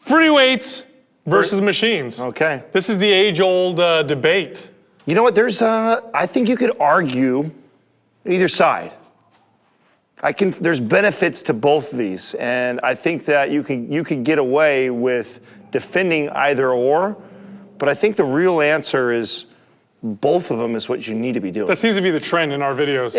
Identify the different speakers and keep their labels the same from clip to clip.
Speaker 1: Free weights versus machines.
Speaker 2: Okay.
Speaker 1: This is the age-old debate.
Speaker 2: You know what? I think you could argue either side. There's benefits to both of these, and I think that you can get away with defending either or, but I think the real answer is both of them is what you need to be doing.
Speaker 1: That seems to be the trend in our videos.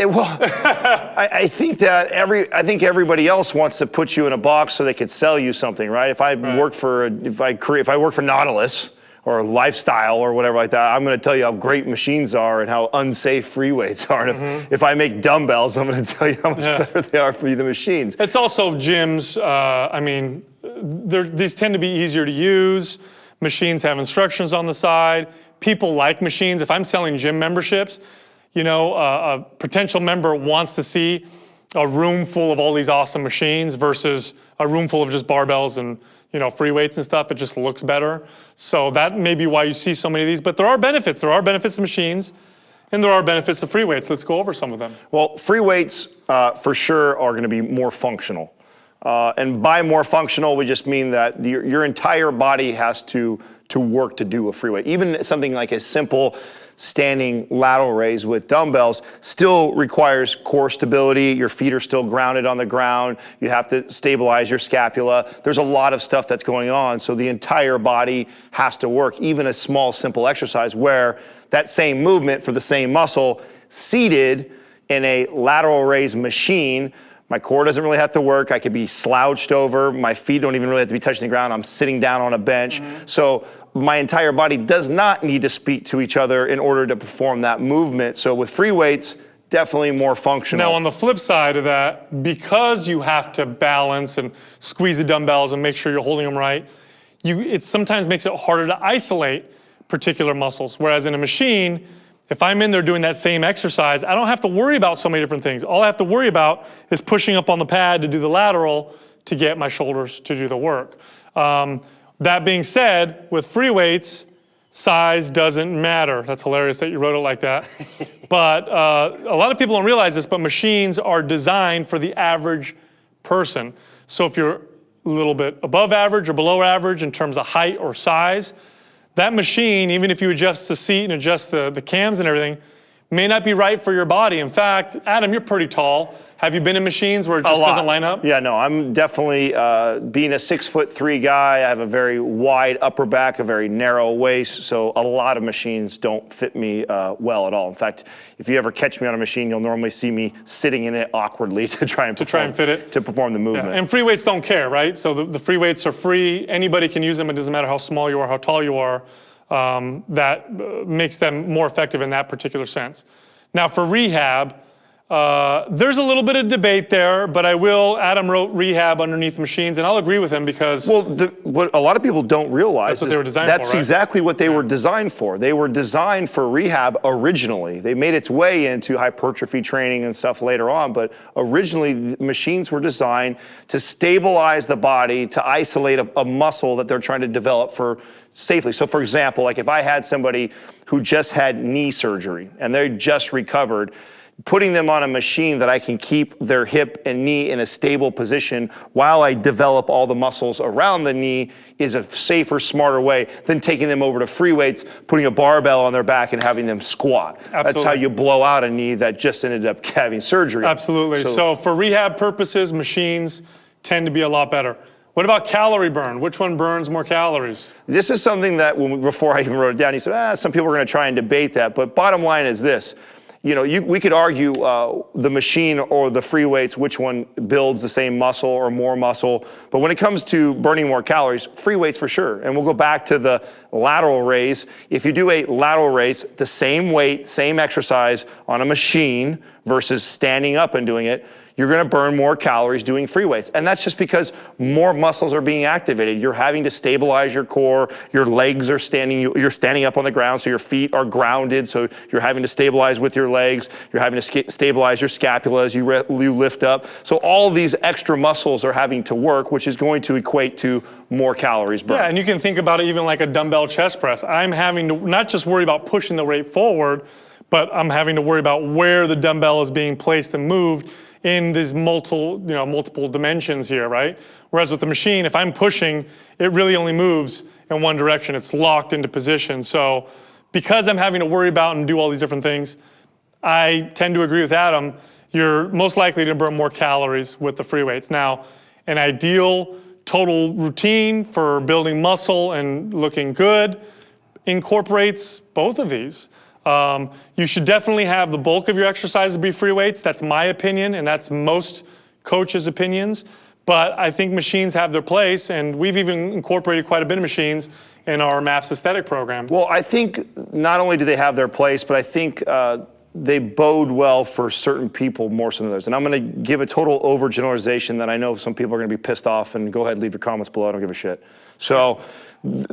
Speaker 2: I think that everybody else wants to put you in a box so they could sell you something, right? If I work for Nautilus or Lifestyle or whatever like that, I'm going to tell you how great machines are and how unsafe free weights are. And if I make dumbbells, I'm going to tell you how much better they are for you than machines.
Speaker 1: It's also gyms. These tend to be easier to use. Machines have instructions on the side. People like machines. If I'm selling gym memberships, a potential member wants to see a room full of all these awesome machines versus a room full of just barbells and free weights and stuff. It just looks better. So that may be why you see so many of these. But there are benefits. There are benefits to machines, and there are benefits to free weights. Let's go over some of them.
Speaker 2: Well, free weights for sure are going to be more functional. And by more functional, we just mean that your entire body has to work to do a free weight. Even something like a simple standing lateral raise with dumbbells still requires core stability. Your feet are still grounded on the ground. You have to stabilize your scapula. There's a lot of stuff that's going on. So the entire body has to work, even a small, simple exercise where that same movement for the same muscle seated in a lateral raise machine, my core doesn't really have to work. I could be slouched over. My feet don't even really have to be touching the ground. I'm sitting down on a bench. So my entire body does not need to speak to each other in order to perform that movement. So with free weights, definitely more functional.
Speaker 1: Now on the flip side of that, because you have to balance and squeeze the dumbbells and make sure you're holding them right, it sometimes makes it harder to isolate particular muscles. Whereas in a machine, if I'm in there doing that same exercise, I don't have to worry about so many different things. All I have to worry about is pushing up on the pad to do the lateral to get my shoulders to do the work. That being said, with free weights, size doesn't matter. That's hilarious that you wrote it like that. But a lot of people don't realize this, but machines are designed for the average person. So if you're a little bit above average or below average in terms of height or size, that machine, even if you adjust the seat and adjust the cams and everything, may not be right for your body. In fact, Adam, you're pretty tall. Have you been in machines where it just doesn't line up?
Speaker 2: Yeah, no, I'm definitely, being a 6'3" guy, I have a very wide upper back, a very narrow waist, so a lot of machines don't fit me well at all. In fact, if you ever catch me on a machine, you'll normally see me sitting in it awkwardly to try and
Speaker 1: fit it.
Speaker 2: To perform the movement.
Speaker 1: Yeah. And free weights don't care, right? So the free weights are free. Anybody can use them. It doesn't matter how small you are, how tall you are. That makes them more effective in that particular sense. Now for rehab, there's a little bit of debate there, but Adam wrote rehab underneath machines, and I'll agree with him because...
Speaker 2: Well, what a lot of people don't realize
Speaker 1: that's what they were designed for, right?
Speaker 2: Exactly what they were designed for. They were designed for rehab originally. They made its way into hypertrophy training and stuff later on, but originally machines were designed to stabilize the body, to isolate a muscle that they're trying to develop for safely. So for example, like if I had somebody who just had knee surgery and they just recovered, putting them on a machine that I can keep their hip and knee in a stable position while I develop all the muscles around the knee is a safer, smarter way than taking them over to free weights, putting a barbell on their back and having them squat. Absolutely. That's how you blow out a knee that just ended up having surgery.
Speaker 1: Absolutely. So for rehab purposes, machines tend to be a lot better. What about calorie burn? Which one burns more calories?
Speaker 2: This is something that before I even wrote it down, he said, some people are going to try and debate that. But bottom line is this. We could argue the machine or the free weights, which one builds the same muscle or more muscle. But when it comes to burning more calories, free weights for sure. And we'll go back to the lateral raise. If you do a lateral raise, the same weight, same exercise on a machine versus standing up and doing it, you're going to burn more calories doing free weights. And that's just because more muscles are being activated. You're having to stabilize your core. Your legs are you're standing up on the ground, so your feet are grounded. So you're having to stabilize with your legs. You're having to stabilize your scapula as you lift up. So all these extra muscles are having to work, which is going to equate to more calories burned.
Speaker 1: Yeah, and you can think about it even like a dumbbell chest press. I'm having to not just worry about pushing the weight forward, but I'm having to worry about where the dumbbell is being placed and moved in these multiple dimensions here, right? Whereas with the machine, if I'm pushing, it really only moves in one direction. It's locked into position. So because I'm having to worry about and do all these different things, I tend to agree with Adam. You're most likely to burn more calories with the free weights. Now, an ideal total routine for building muscle and looking good incorporates both of these. You should definitely have the bulk of your exercises be free weights. That's my opinion, and that's most coaches' opinions. But I think machines have their place, and we've even incorporated quite a bit of machines in our MAPS aesthetic program.
Speaker 2: Well, I think not only do they have their place, but I think they bode well for certain people more so than others. And I'm going to give a total overgeneralization that I know some people are going to be pissed off, and go ahead and leave your comments below. I don't give a shit. So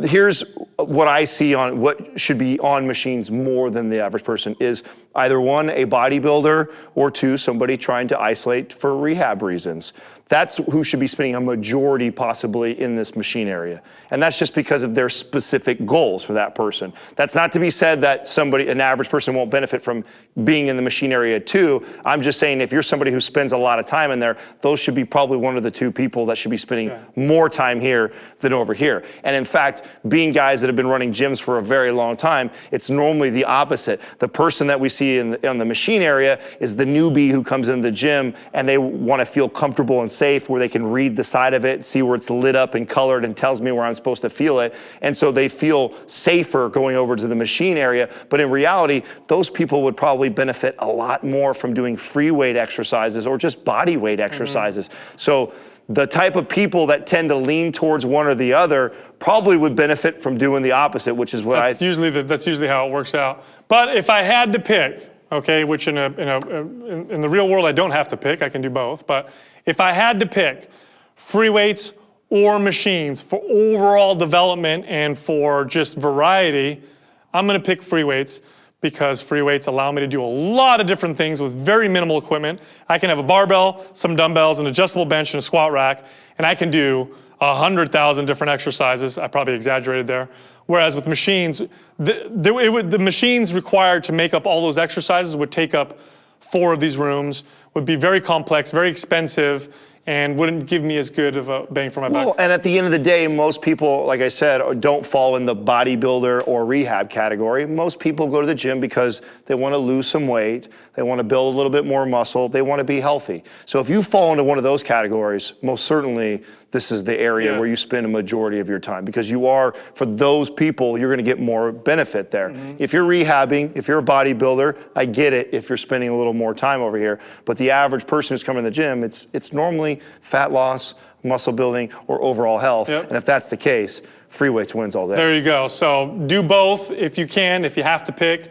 Speaker 2: here's what I see on what should be on machines more than the average person is either one, a bodybuilder, or two, somebody trying to isolate for rehab reasons. That's who should be spending a majority possibly in this machine area. And that's just because of their specific goals for that person. That's not to be said that an average person won't benefit from being in the machine area too. I'm just saying if you're somebody who spends a lot of time in there, those should be probably one of the two people that should be spending more time here than over here. And in fact, being guys that have been running gyms for a very long time, it's normally the opposite. The person that we see in the machine area is the newbie who comes into the gym and they want to feel comfortable and safe where they can read the side of it, see where it's lit up and colored and tells me where I'm supposed to feel it. And so they feel safer going over to the machine area. But in reality, those people would probably benefit a lot more from doing free weight exercises or just body weight exercises. So the type of people that tend to lean towards one or the other probably would benefit from doing the opposite, which is what that's
Speaker 1: usually how it works out. But if I had to pick, okay, which in the real world I don't have to pick, I can do both. But if I had to pick free weights or machines for overall development and for just variety, I'm going to pick free weights because free weights allow me to do a lot of different things with very minimal equipment. I can have a barbell, some dumbbells, an adjustable bench, and a squat rack, and I can do 100,000 different exercises. I probably exaggerated there. Whereas with machines, the machines required to make up all those exercises would take up 4 of these rooms, would be very complex, very expensive, and wouldn't give me as good of a bang for my buck.
Speaker 2: Well, and at the end of the day, most people, like I said, don't fall in the bodybuilder or rehab category. Most people go to the gym because they want to lose some weight, they want to build a little bit more muscle, they want to be healthy. So if you fall into one of those categories, most certainly this is the area where you spend a majority of your time, because for those people, you're going to get more benefit there. If you're rehabbing, if you're a bodybuilder, I get it if you're spending a little more time over here. But the average person who's coming to the gym, it's normally fat loss, muscle building, or overall health. And if that's the case, free weights wins all day.
Speaker 1: There you go. So do both if you can. If you have to pick,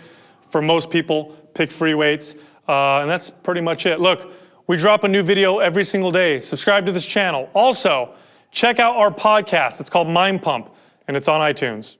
Speaker 1: for most people, pick free weights. And that's pretty much it. Look, we drop a new video every single day. Subscribe to this channel. Also, check out our podcast. It's called Mind Pump, and it's on iTunes.